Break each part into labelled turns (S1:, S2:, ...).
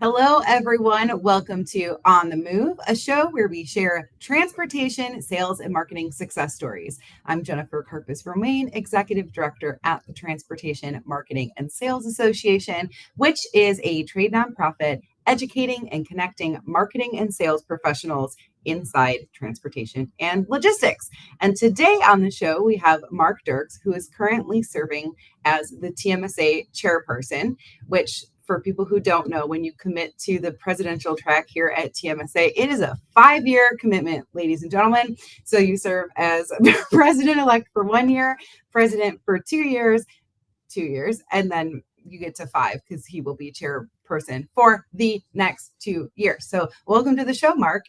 S1: Hello, everyone. Welcome to On the Move, a show where we share transportation, sales, and marketing success stories. I'm Jennifer Carpus Romaine, Executive Director at the Transportation Marketing and Sales Association, which is a trade nonprofit educating and connecting marketing and sales professionals inside transportation and logistics. And today on the show, we have Mark Derks, who is currently serving as the TMSA Chairperson, which for people who don't know, when you commit to the presidential track here at TMSA, it is a 5-year commitment, ladies and gentlemen. So you serve as president-elect for 1 year, president for 2 years, and then you get to 5 because he will be chairperson for the next 2 years. So welcome to the show, Mark.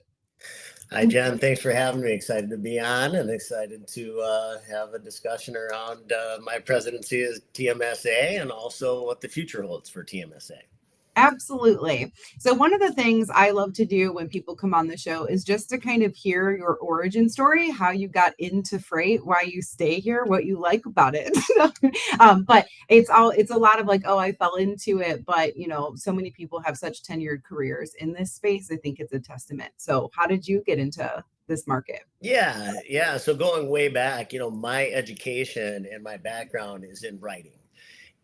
S2: Hi, Jen. Thanks for having me. Excited to be on and excited to have a discussion around my presidency as TMSA and also what the future holds for TMSA.
S1: Absolutely. So one of the things I love to do when people come on the show is just to kind of hear your origin story, how you got into freight, why you stay here, what you like about it. But it's a lot of like, oh, I fell into it. But, so many people have such tenured careers in this space. I think it's a testament. So how did you get into this market?
S2: Yeah. So going way back, my education and my background is in writing.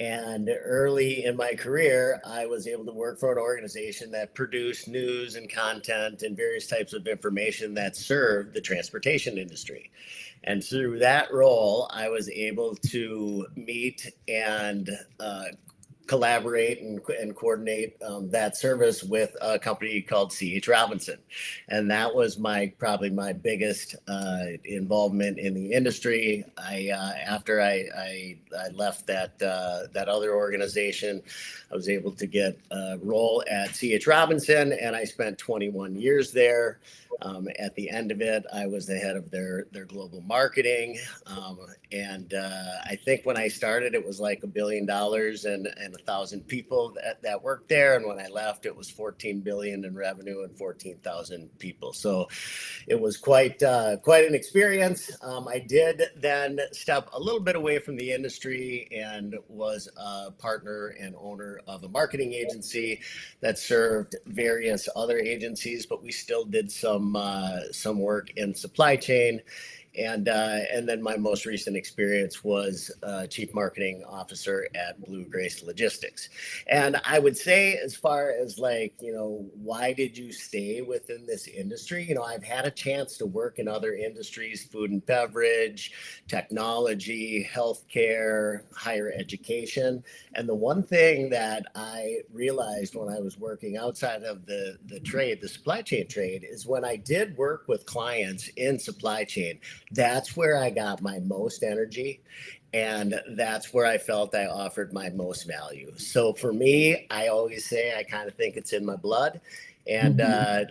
S2: And early in my career, I was able to work for an organization that produced news and content and various types of information that served the transportation industry. And through that role, I was able to meet and collaborate and coordinate that service with a company called C.H. Robinson. And that was probably my biggest involvement in the industry. After I left that other organization, I was able to get a role at C.H. Robinson, and I spent 21 years there. At the end of it, I was the head of their global marketing. And I think when I started, it was like $1 billion and 1,000 people that worked there. And when I left, it was 14 billion in revenue and 14,000 people. So it was quite an experience. I did then step a little bit away from the industry and was a partner and owner of a marketing agency that served various other agencies, but we still did some work in supply chain. And then my most recent experience was Chief Marketing Officer at Blue Grace Logistics. And I would say, as far as why did you stay within this industry? I've had a chance to work in other industries, food and beverage, technology, healthcare, higher education. And the one thing that I realized when I was working outside of the trade, the supply chain trade, is when I did work with clients in supply chain, that's where I got my most energy. And that's where I felt I offered my most value. So for me, I always say, I kind of think it's in my blood. And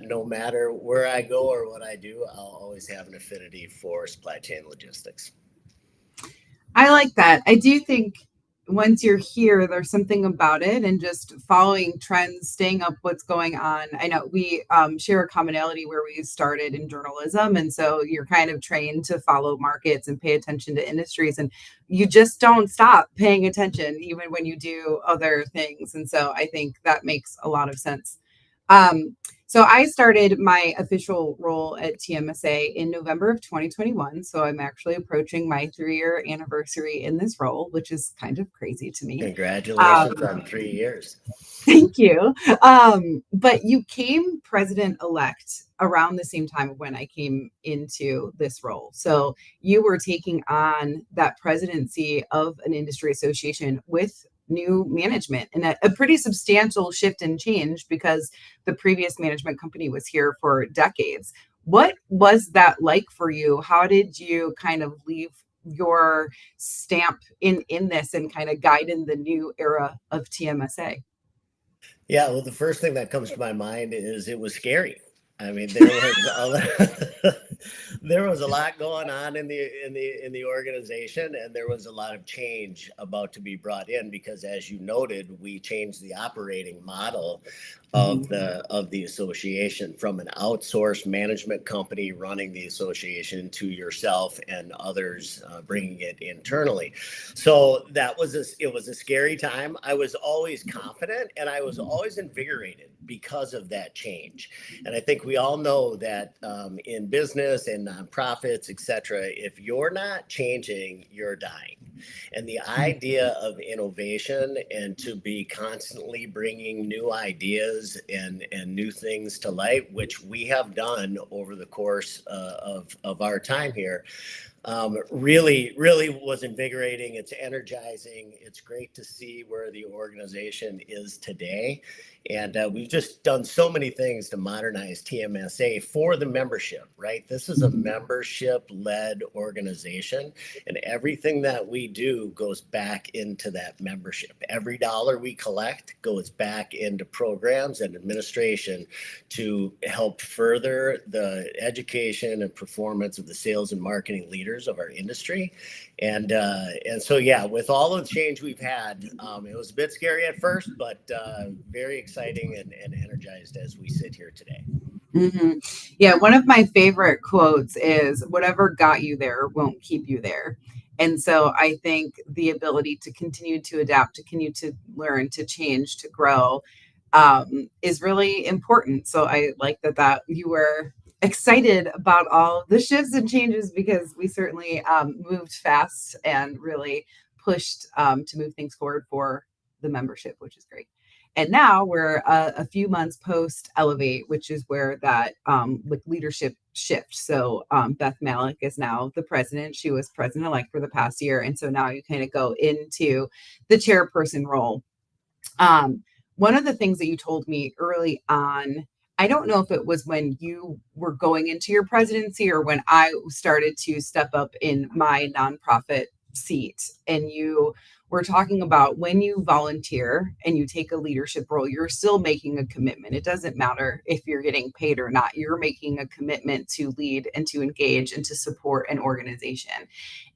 S2: no matter where I go or what I do, I'll always have an affinity for supply chain logistics.
S1: I like that. I do think once you're here, there's something about it and just following trends, staying up what's going on. I know we share a commonality where we started in journalism. And so you're kind of trained to follow markets and pay attention to industries. And you just don't stop paying attention, even when you do other things. And so I think that makes a lot of sense. So I started my official role at TMSA in November of 2021. So I'm actually approaching my 3-year anniversary in this role, which is kind of crazy to me.
S2: Congratulations on 3 years.
S1: Thank you. But you came president-elect around the same time when I came into this role. So you were taking on that presidency of an industry association with new management and a pretty substantial shift and change because the previous management company was here for decades. What was that like for you? How did you kind of leave your stamp in this and kind of guide in the new era of TMSA?
S2: Yeah, well, the first thing that comes to my mind is it was scary. I mean, there was there was a lot going on in the organization, and there was a lot of change about to be brought in because, as you noted, we changed the operating model of the association from an outsourced management company running the association to yourself and others bringing it internally. So it was a scary time. I was always confident and I was always invigorated because of that change. And I think we all know that in business and nonprofits, et cetera, if you're not changing, you're dying. And the idea of innovation and to be constantly bringing new ideas and new things to light, which we have done over the course of our time here, really was invigorating. It's energizing. It's great to see where the organization is today. And we've just done so many things to modernize TMSA for the membership, right? This is a membership-led organization, and everything that we do goes back into that membership. Every dollar we collect goes back into programs and administration to help further the education and performance of the sales and marketing leaders of our industry. And so, yeah, with all of the change we've had, it was a bit scary at first, but very exciting and energized as we sit here today.
S1: Mm-hmm. Yeah, one of my favorite quotes is whatever got you there won't keep you there. And so I think the ability to continue to adapt, to continue to learn, to change, to grow is really important. So I like that you were excited about all the shifts and changes because we certainly moved fast and really pushed to move things forward for the membership, which is great. And now we're a few months post Elevate, which is where that leadership shift. So Beth Malik is now the president. She was president-elect for the past year. And so now you kind of go into the chairperson role. One of the things that you told me early on, I don't know if it was when you were going into your presidency or when I started to step up in my nonprofit seat, and you were talking about when you volunteer and you take a leadership role, you're still making a commitment. It doesn't matter if you're getting paid or not. You're making a commitment to lead and to engage and to support an organization.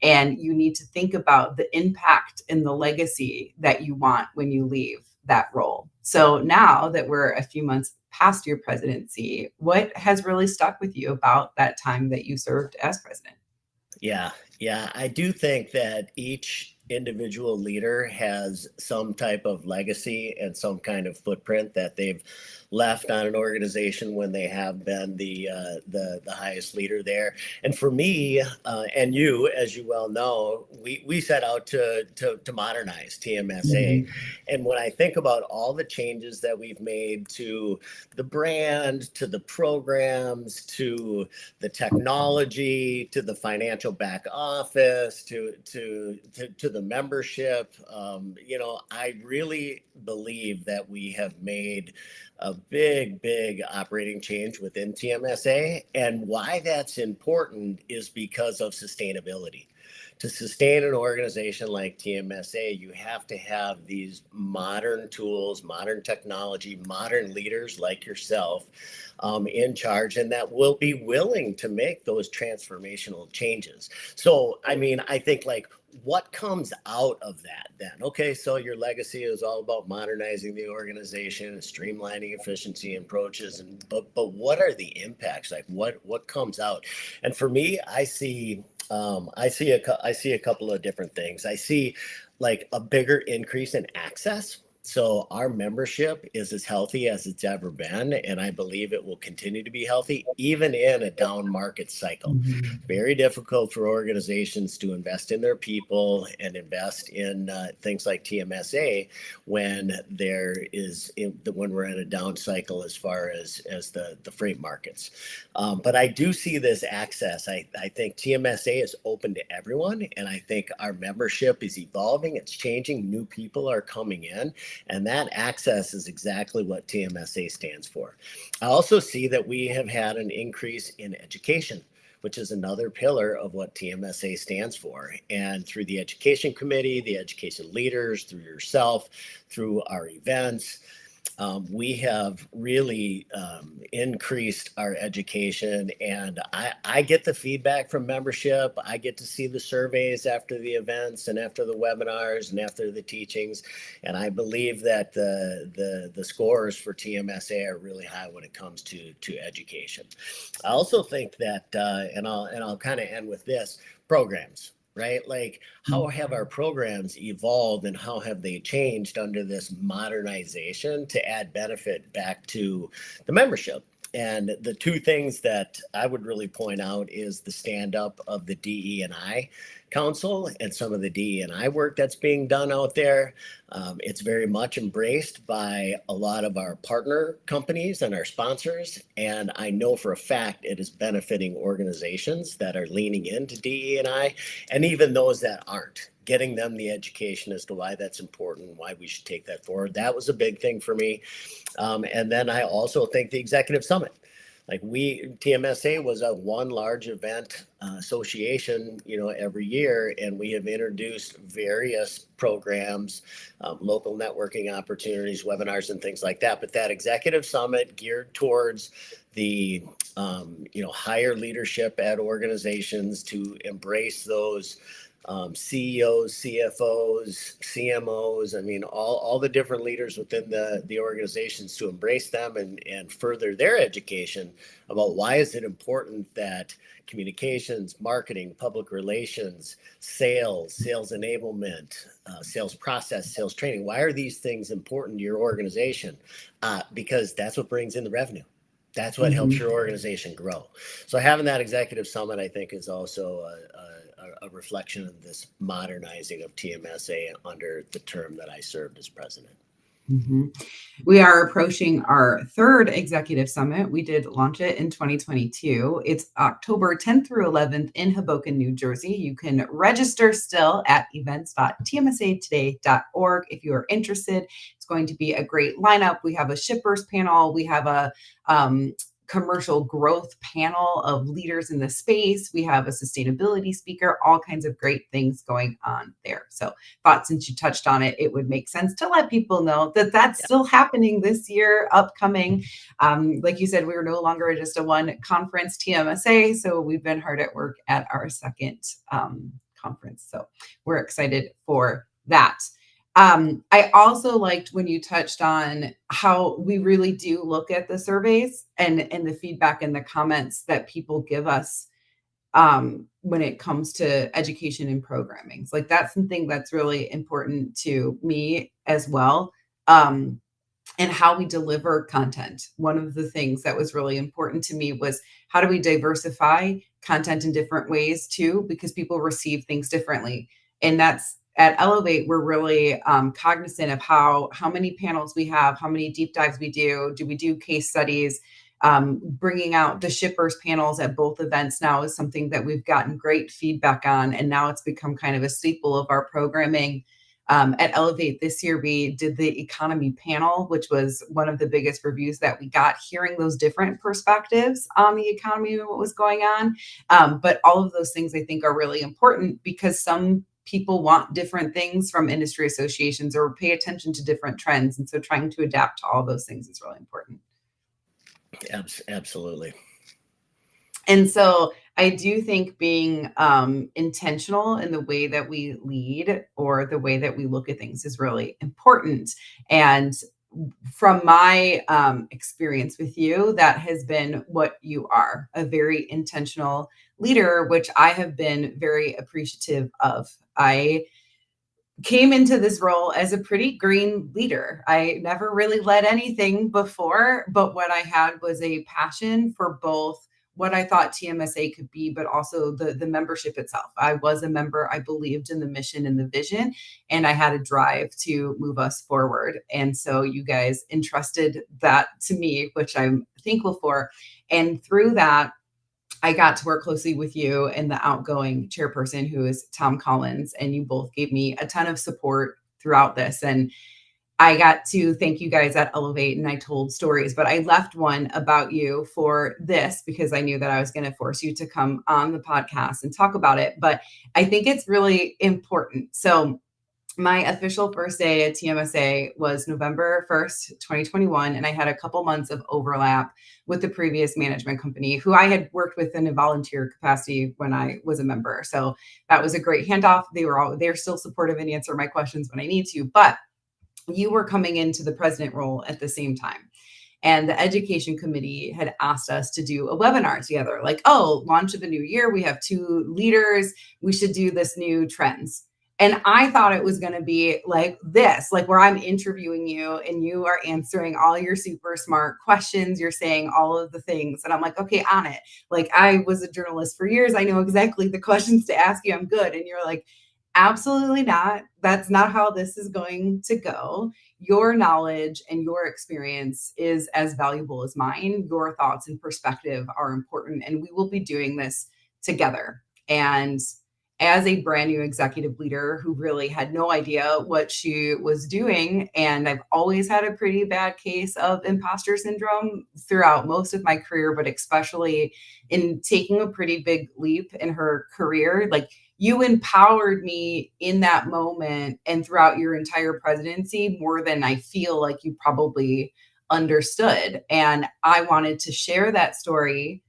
S1: And you need to think about the impact and the legacy that you want when you leave that role. So now that we're a few months past your presidency, what has really stuck with you about that time that you served as president?
S2: Yeah, I do think that each individual leader has some type of legacy and some kind of footprint that they've left on an organization when they have been the highest leader there. And for me, and you, as you well know, we set out to modernize TMSA. And when I think about all the changes that we've made to the brand, to the programs, to the technology, to the financial back office, to the membership, I really believe that we have made a big operating change within TMSA. And why that's important is because of sustainability. To sustain an organization like TMSA, you have to have these modern tools, modern technology, modern leaders like yourself in charge, and that will be willing to make those transformational changes. So, I mean, I think what comes out of that then? Okay, so your legacy is all about modernizing the organization and streamlining efficiency approaches, but what are the impacts? Like what comes out? And for me, I see a couple of different things. I see like a bigger increase in access. So our membership is as healthy as it's ever been, and I believe it will continue to be healthy even in a down market cycle. Very difficult for organizations to invest in their people and invest in things like TMSA when when we're in a down cycle as far as the freight markets. But I do see this access. I think TMSA is open to everyone, and I think our membership is evolving. It's changing. New people are coming in. And that access is exactly what TMSA stands for. I also see that we have had an increase in education, which is another pillar of what TMSA stands for. And through the education committee, the education leaders, through yourself, through our events, We have really increased our education, and I get the feedback from membership. I get to see the surveys after the events and after the webinars and after the teachings, and I believe that the scores for TMSA are really high when it comes to education. I also think that, and I'll kind of end with this: programs. Right? Like, how have our programs evolved and how have they changed under this modernization to add benefit back to the membership? And the two things that I would really point out is the stand up of the DE&I Council and some of the DE&I work that's being done out there. It's very much embraced by a lot of our partner companies and our sponsors. And I know for a fact it is benefiting organizations that are leaning into DE&I, and even those that aren't, getting them the education as to why that's important, why we should take that forward. That was a big thing for me. And then I also think the executive summit. Like, TMSA was a one large event association, every year, and we have introduced various programs, local networking opportunities, webinars, and things like that. But that executive summit geared towards the higher leadership at organizations to embrace those CEOs, CFOs, CMOs, I mean, all the different leaders within the organizations, to embrace them and further their education about why is it important that communications, marketing, public relations, sales enablement, sales process, sales training, why are these things important to your organization? Because that's what brings in the revenue. That's what helps your organization grow. So having that executive summit, I think, is also a reflection of this modernizing of TMSA under the term that I served as president.
S1: Mm-hmm. We are approaching our third executive summit. We did launch it in 2022. It's October 10th through 11th in Hoboken, New Jersey. You can register still at events.tmsatoday.org if you are interested. It's going to be a great lineup. We have a shippers panel. We have a commercial growth panel of leaders in the space. We have a sustainability speaker, all kinds of great things going on there. So thought, since you touched on it, it would make sense to let people know that that's still happening this year, upcoming. Like you said, we were no longer just a one conference TMSA. So we've been hard at work at our second conference. So we're excited for that. I also liked when you touched on how we really do look at the surveys and the feedback and the comments that people give us when it comes to education and programming. So, like, that's something that's really important to me as well. And how we deliver content. One of the things that was really important to me was, how do we diversify content in different ways too, because people receive things differently. And that's, at Elevate, we're really cognizant of how many panels we have, how many deep dives we do we do case studies. Bringing out the shippers panels at both events now is something that we've gotten great feedback on, and now it's become kind of a staple of our programming. At Elevate this year, we did the economy panel, which was one of the biggest reviews that we got, hearing those different perspectives on the economy and what was going on. But all of those things, I think, are really important, because some people want different things from industry associations or pay attention to different trends. And so trying to adapt to all those things is really important.
S2: Absolutely.
S1: And so I do think being intentional in the way that we lead or the way that we look at things is really important. And from my experience with you, that has been what you are, a very intentional leader, which I have been very appreciative of. I came into this role as a pretty green leader. I never really led anything before, but what I had was a passion for both what I thought TMSA could be, but also the membership itself. I was a member. I believed in the mission and the vision, and I had a drive to move us forward. And so you guys entrusted that to me, which I'm thankful for. And through that, I got to work closely with you and the outgoing chairperson, who is Tom Collins, and you both gave me a ton of support throughout this. And I got to thank you guys at Elevate, and I told stories, but I left one about you for this because I knew that I was going to force you to come on the podcast and talk about it. But I think it's really important. So My official first day at TMSA was November 1st, 2021, and I had a couple months of overlap with the previous management company who I had worked with in a volunteer capacity when I was a member. So that was a great handoff. They're still supportive and answer my questions when I need to, but you were coming into the president role at the same time. And the education committee had asked us to do a webinar together, like, oh, launch of the new year. We have 2 leaders. We should do this new trends. And I thought it was going to be like this, like where I'm interviewing you and you are answering all your super smart questions. You're saying all of the things. And I'm like, okay, on it. Like I was a journalist for years. I know exactly the questions to ask you. I'm good. And you're like, absolutely not. That's not how this is going to go. Your knowledge and your experience is as valuable as mine. Your thoughts and perspective are important, and we will be doing this together. And as a brand new executive leader who really had no idea what she was doing, and I've always had a pretty bad case of imposter syndrome throughout most of my career, but especially in taking a pretty big leap in her career, like you empowered me in that moment and throughout your entire presidency more than I feel like you probably understood. And I wanted to share that story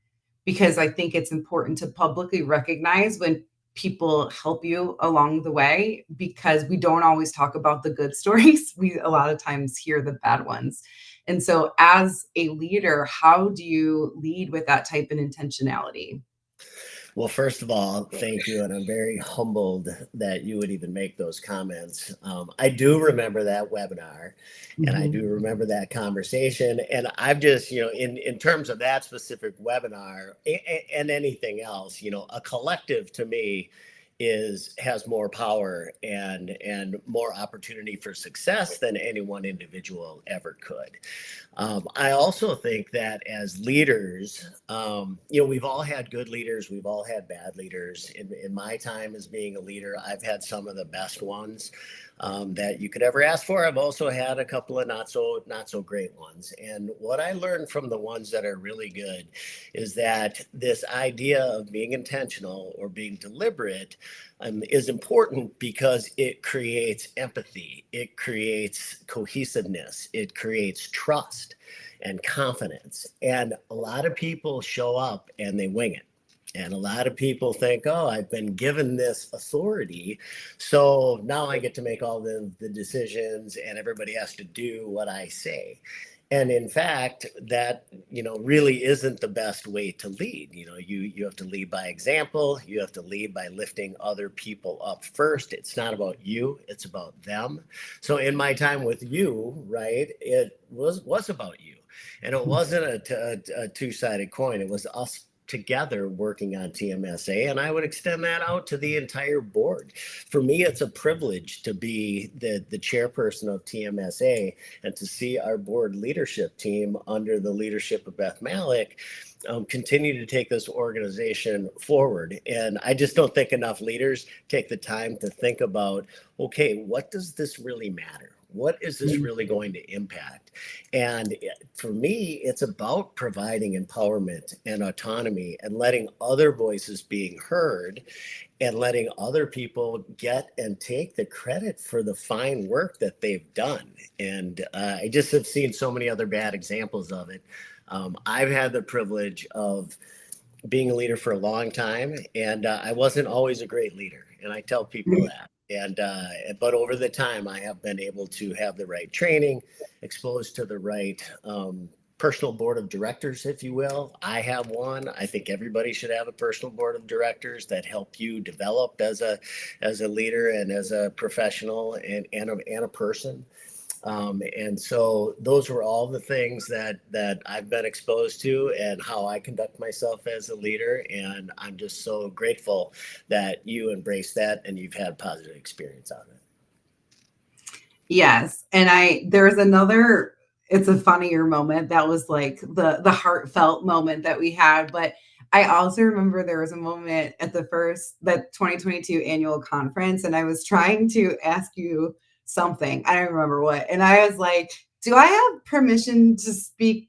S1: because I think it's important to publicly recognize when people help you along the way, because we don't always talk about the good stories. We a lot of times hear the bad ones. And so as a leader, how do you lead with that type of intentionality?
S2: Well, first of all, thank you. And I'm very humbled that you would even make those comments. I do remember that webinar and I do
S1: Mhm.
S2: remember that conversation. And I've just, in terms of that specific webinar and anything else, a collective to me has more power and more opportunity for success than any one individual ever could. I also think that as leaders, we've all had good leaders, we've all had bad leaders. In my time as being a leader, I've had some of the best ones that you could ever ask for. I've also had a couple of not so great ones. And what I learned from the ones that are really good is that this idea of being intentional or being deliberate is important because it creates empathy, it creates cohesiveness, it creates trust and confidence. And a lot of people show up and they wing it. And a lot of people think, oh, I've been given this authority, so now I get to make all the decisions and everybody has to do what I say. And in fact, that, really isn't the best way to lead. You have to lead by example. You have to lead by lifting other people up first. It's not about you, it's about them. So in my time with you, right, it was about you. And it wasn't a two-sided coin. It was us together working on TMSA, and I would extend that out to the entire board. For me, it's a privilege to be the chairperson of TMSA and to see our board leadership team under the leadership of Beth Malik continue to take this organization forward. And I just don't think enough leaders take the time to think about, okay, what does this really matter? What is this really going to impact? And for me, it's about providing empowerment and autonomy and letting other voices being heard and letting other people get and take the credit for the fine work that they've done. And I just have seen so many other bad examples of it. I've had the privilege of being a leader for a long time, and I wasn't always a great leader, and I tell people that. And but over the time, I have been able to have the right training, exposed to the right personal board of directors, if you will. I have one. I think everybody should have a personal board of directors that help you develop as a leader and as a professional and a person. And so those were all the things that I've been exposed to and how I conduct myself as a leader. And I'm just so grateful that you embrace that and you've had positive experience on it.
S1: Yes. And there's another, it's a funnier moment that was like the heartfelt moment that we had. But I also remember there was a moment at that 2022 annual conference, and I was trying to ask you something. I don't remember what. And I was like, do I have permission to speak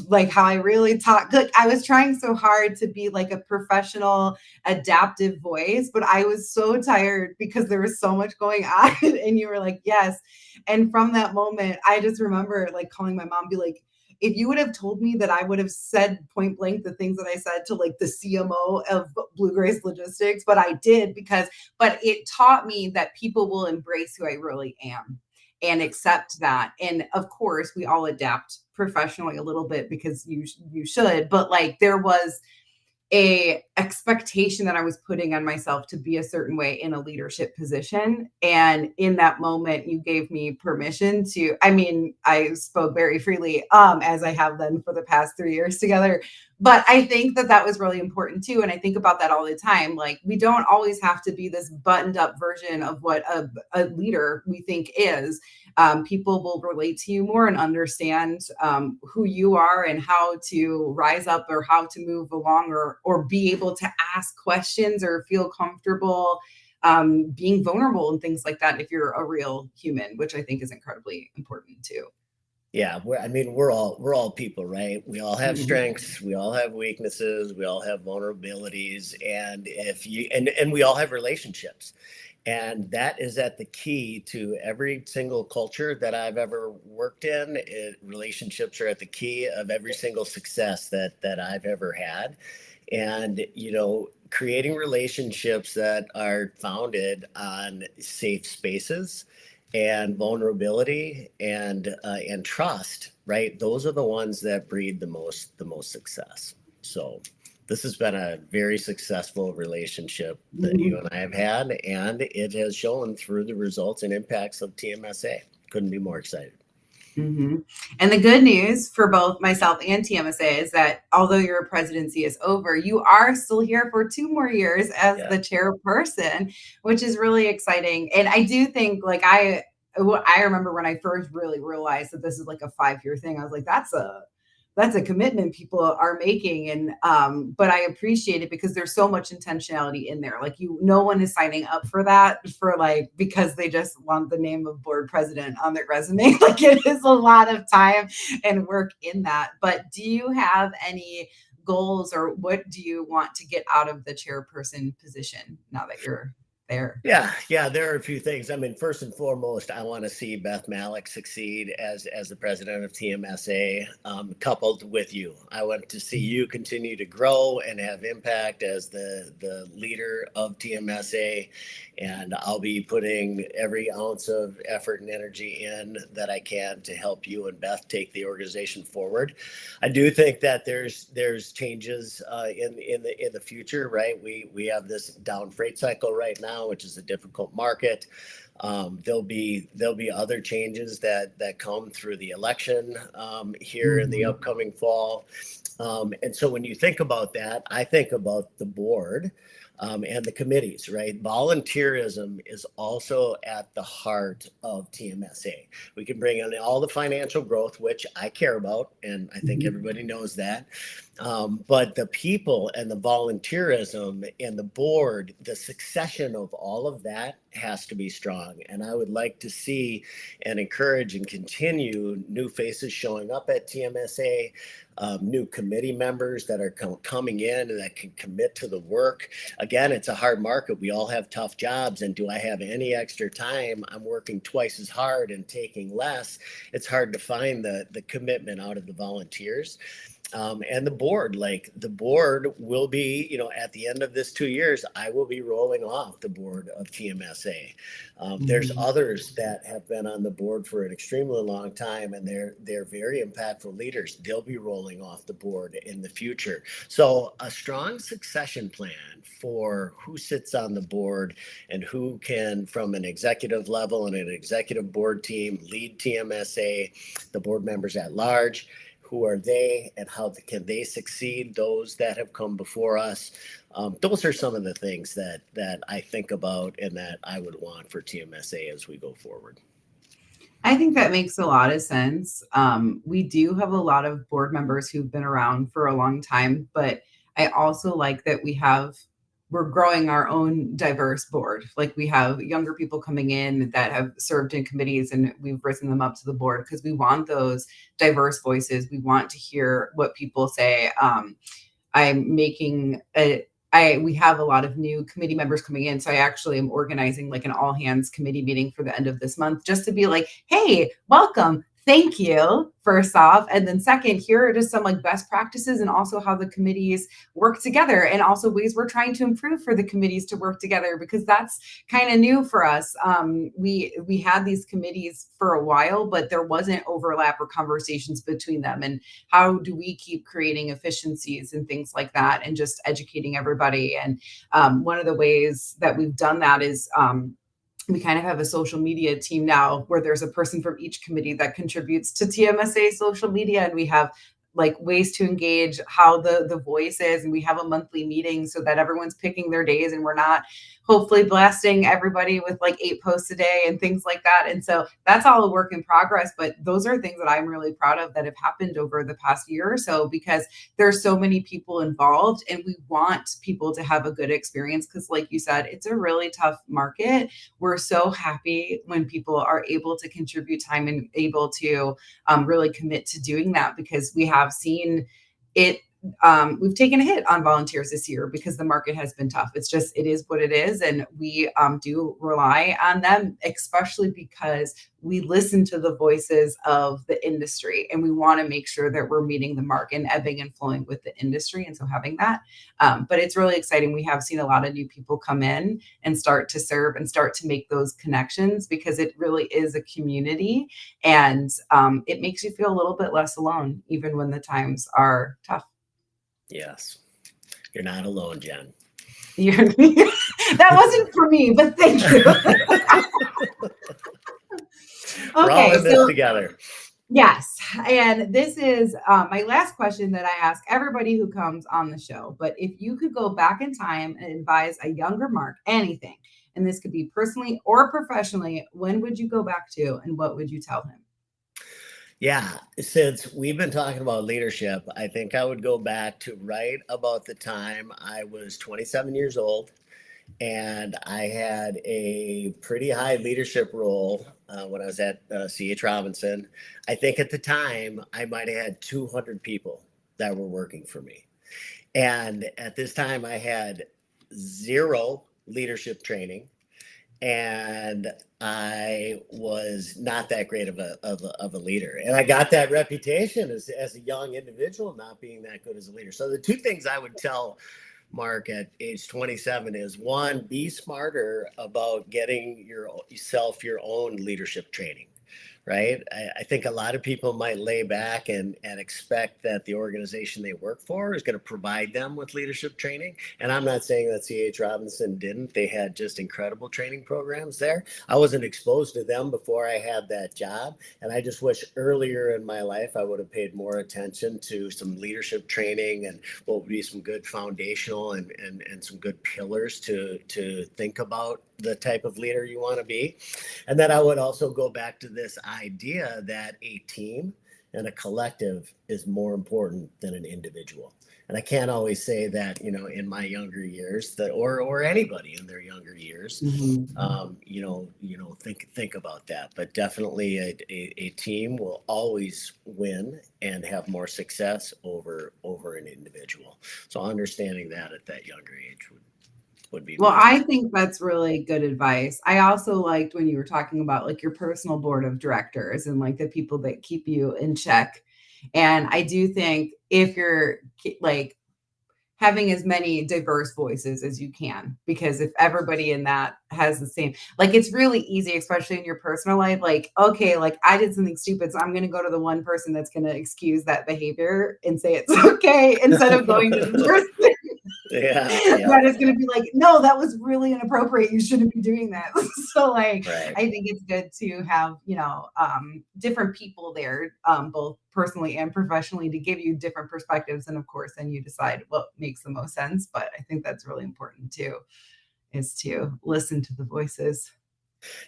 S1: like how I really talk. Like I was trying so hard to be like a professional, adaptive voice, but I was so tired because there was so much going on. And you were like, yes. And from that moment, I just remember like calling my mom, be like, if you would have told me that I would have said point blank the things that I said to like the CMO of Blue Grace Logistics, but I did but it taught me that people will embrace who I really am and accept that. And of course, we all adapt professionally a little bit because you should, but like there was a expectation that I was putting on myself to be a certain way in a leadership position. And in that moment, you gave me permission to, I mean, I spoke very freely, as I have then for the past 3 years together. But I think that that was really important too. And I think about that all the time. Like, we don't always have to be this buttoned up version of what a leader we think is. People will relate to you more and understand who you are and how to rise up or how to move along or be able to ask questions or feel comfortable being vulnerable and things like that if you're a real human, which I think is incredibly important too.
S2: Yeah, I mean, we're all people, right? We all have
S1: Mhm.
S2: strengths, we all have weaknesses, we all have vulnerabilities, and if you and we all have relationships. And that is at the key to every single culture that I've ever worked in. Relationships are at the key of every single success that I've ever had. And, creating relationships that are founded on safe spaces and vulnerability and trust, right? Those are the ones that breed the most success. So this has been a very successful relationship that you
S1: Mhm.
S2: and I have had, and it has shown through the results and impacts of TMSA. Couldn't be more excited.
S1: Mhm. And the good news for both myself and TMSA is that although your presidency is over, you are still here for 2 more years as
S2: Yeah.
S1: the chairperson, which is really exciting. And I do think, like, I remember when I first really realized that this is like a 5 year thing. I was like, that's a commitment people are making. And but I appreciate it because there's so much intentionality in there. Like, no one is signing up for that for like because they just want the name of board president on their resume. Like, it is a lot of time and work in that. But do you have any goals, or what do you want to get out of the chairperson position now that you're there?
S2: Yeah, there are a few things. I mean, first and foremost, I want to see Beth Malik succeed as the president of TMSA, coupled with you. I want to see you continue to grow and have impact as the leader of TMSA, and I'll be putting every ounce of effort and energy in that I can to help you and Beth take the organization forward. I do think that there's changes in the future, right? We have this down freight cycle right now, which is a difficult market. There'll be other changes that come through the election here in the
S1: Mhm.
S2: upcoming fall. And so when you think about that, I think about the board and the committees, right? Volunteerism is also at the heart of TMSA. We can bring in all the financial growth, which I care about, and I think
S1: Mhm.
S2: everybody knows that. But the people and the volunteerism and the board, the succession of all of that has to be strong. And I would like to see and encourage and continue new faces showing up at TMSA, new committee members that are coming in and that can commit to the work. Again, it's a hard market. We all have tough jobs. And do I have any extra time? I'm working twice as hard and taking less. It's hard to find the commitment out of the volunteers. And the board will be, at the end of this 2 years, I will be rolling off the board of TMSA. There's
S1: Mhm.
S2: others that have been on the board for an extremely long time, and they're very impactful leaders. They'll be rolling off the board in the future. So a strong succession plan for who sits on the board and who can, from an executive level and an executive board team, lead TMSA, the board members at large. Who are they and how can they succeed those that have come before us? Those are some of the things that I think about and that I would want for TMSA as we go forward.
S1: I think that makes a lot of sense. We do have a lot of board members who've been around for a long time, but I also like that we have we're growing our own diverse board. Like we have younger people coming in that have served in committees, and we've risen them up to the board because we want those diverse voices. We want to hear what people say. I'm making we have a lot of new committee members coming in. So I actually am organizing like an all hands committee meeting for the end of this month, just to be like, hey, welcome. Thank you, first off. And then second, here are just some like best practices and also how the committees work together, and also ways we're trying to improve for the committees to work together, because that's kind of new for us. We had these committees for a while, but there wasn't overlap or conversations between them. And how do we keep creating efficiencies and things like that, and just educating everybody? And one of the ways that we've done that is we kind of have a social media team now where there's a person from each committee that contributes to TMSA social media. And we have like ways to engage how the voice is. And we have a monthly meeting so that everyone's picking their days, and we're not hopefully blasting everybody with like 8 posts a day and things like that. And so that's all a work in progress. But those are things that I'm really proud of that have happened over the past year or so, because there's so many people involved, and we want people to have a good experience. Because like you said, it's a really tough market. We're so happy when people are able to contribute time and able to really commit to doing that, because we have seen it. We've taken a hit on volunteers this year because the market has been tough. It is what it is. And we do rely on them, especially because we listen to the voices of the industry, and we want to make sure that we're meeting the mark and ebbing and flowing with the industry. And so having that, but it's really exciting. We have seen a lot of new people come in and start to serve and start to make those connections, because it really is a community, and it makes you feel a little bit less alone, even when the times are tough.
S2: Yes. You're not alone, Jen.
S1: That wasn't for me, but thank you.
S2: We're all in this together.
S1: Yes. And this is my last question that I ask everybody who comes on the show. But if you could go back in time and advise a younger Mark anything, and this could be personally or professionally, when would you go back to, and what would you tell him?
S2: Yeah, since we've been talking about leadership, I think I would go back to right about the time I was 27 years old, and I had a pretty high leadership role when I was at C.H. Robinson. I think at the time I might have had 200 people that were working for me. And at this time I had 0 leadership training, and I was not that great of a leader. And I got that reputation as a young individual, not being that good as a leader. So the 2 things I would tell Mark at age 27 is, 1, be smarter about getting yourself your own leadership training. Right. I think a lot of people might lay back and expect that the organization they work for is going to provide them with leadership training. And I'm not saying that C.H. Robinson didn't. They had just incredible training programs there. I wasn't exposed to them before I had that job. And I just wish earlier in my life I would have paid more attention to some leadership training and what would be some good foundational and some good pillars to think about the type of leader you want to be. And then I would also go back to this idea that a team and a collective is more important than an individual. And I can't always say that, in my younger years, that or anybody in their younger years, think about that. But definitely a team will always win and have more success over an individual. So understanding that at that younger age would be.
S1: Well, I think that's really good advice. I also liked when you were talking about like your personal board of directors and like the people that keep you in check. And I do think if you're like having as many diverse voices as you can, because if everybody in that has the same, like, it's really easy, especially in your personal life, like, okay, like I did something stupid, so I'm going to go to the one person that's going to excuse that behavior and say it's okay, instead of going to the person that is going to be like, no, that was really inappropriate, you shouldn't be doing that. So like, right. I think it's good to have, different people there, both personally and professionally, to give you different perspectives. And of course, then you decide what makes the most sense. But I think that's really important too, is to listen to the voices.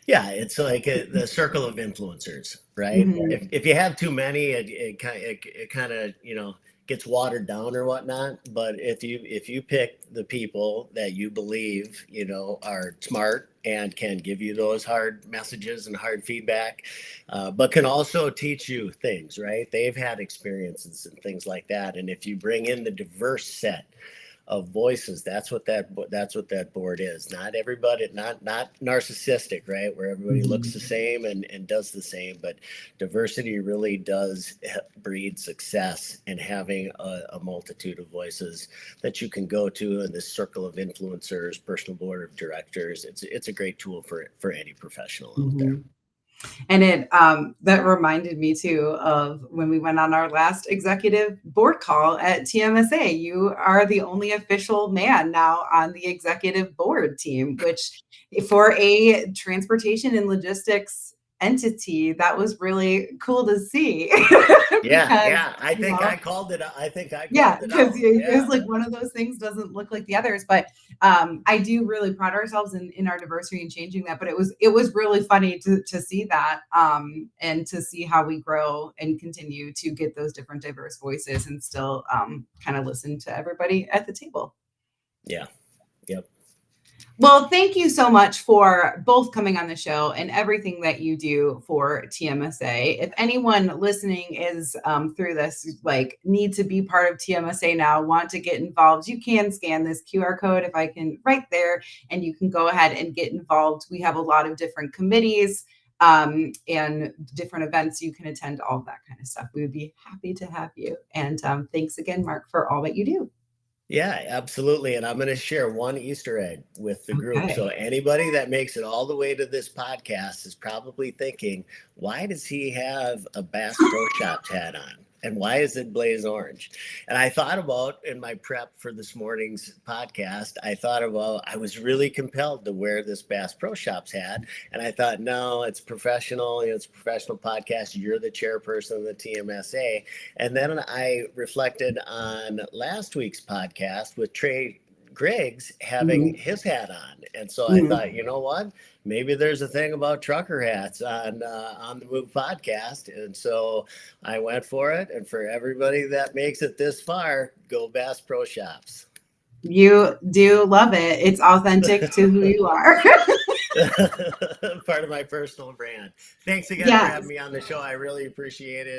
S2: Yeah, it's like the circle of influencers, right? Mm-hmm. If you have too many, it kind of gets watered down or whatnot. But if you pick the people that you believe, you know, are smart and can give you those hard messages and hard feedback, but can also teach you things, right? They've had experiences and things like that. And if you bring in the diverse set of voices, that's what that board is. Not everybody, not narcissistic, right, where everybody looks the same and does the same, but diversity really does breed success in having a multitude of voices that you can go to in this circle of influencers, personal board of directors. It's a great tool for any professional out there.
S1: And it that reminded me too of when we went on our last executive board call at TMSA. You are the only official man now on the executive board team, which for a transportation and logistics entity, that was really cool to see.
S2: Yeah, I think I called it. I think I called
S1: yeah,
S2: it
S1: because
S2: out.
S1: it was like one of those things doesn't look like the others. But I do really pride ourselves in our diversity and changing that. But it was really funny to see that and to see how we grow and continue to get those different diverse voices and still kind of listen to everybody at the table.
S2: Yeah. Yep.
S1: Well, thank you so much for both coming on the show and everything that you do for TMSA. If anyone listening is through this, like need to be part of TMSA now, want to get involved, you can scan this QR code if I can right there, and you can go ahead and get involved. We have a lot of different committees and different events you can attend, all of that kind of stuff. We would be happy to have you. And thanks again, Mark, for all that you do.
S2: Yeah, absolutely. And I'm going to share one Easter egg with the group.
S1: Okay.
S2: So anybody that makes it all the way to this podcast is probably thinking, why does he have a Bass Pro Shops hat on? And why is it blaze orange? And I thought about in my prep for this morning's podcast, I was really compelled to wear this Bass Pro Shops hat. And I thought, no, it's professional. You know, it's a professional podcast. You're the chairperson of the TMSA. And then I reflected on last week's podcast with Trey Griggs having his hat on. And so I thought, you know what? Maybe there's a thing about trucker hats on the Move podcast. And so I went for it. And for everybody that makes it this far, go Bass Pro Shops.
S1: You do love it. It's authentic to who you are.
S2: Part of my personal brand. Thanks again for having me on the show. I really appreciate it.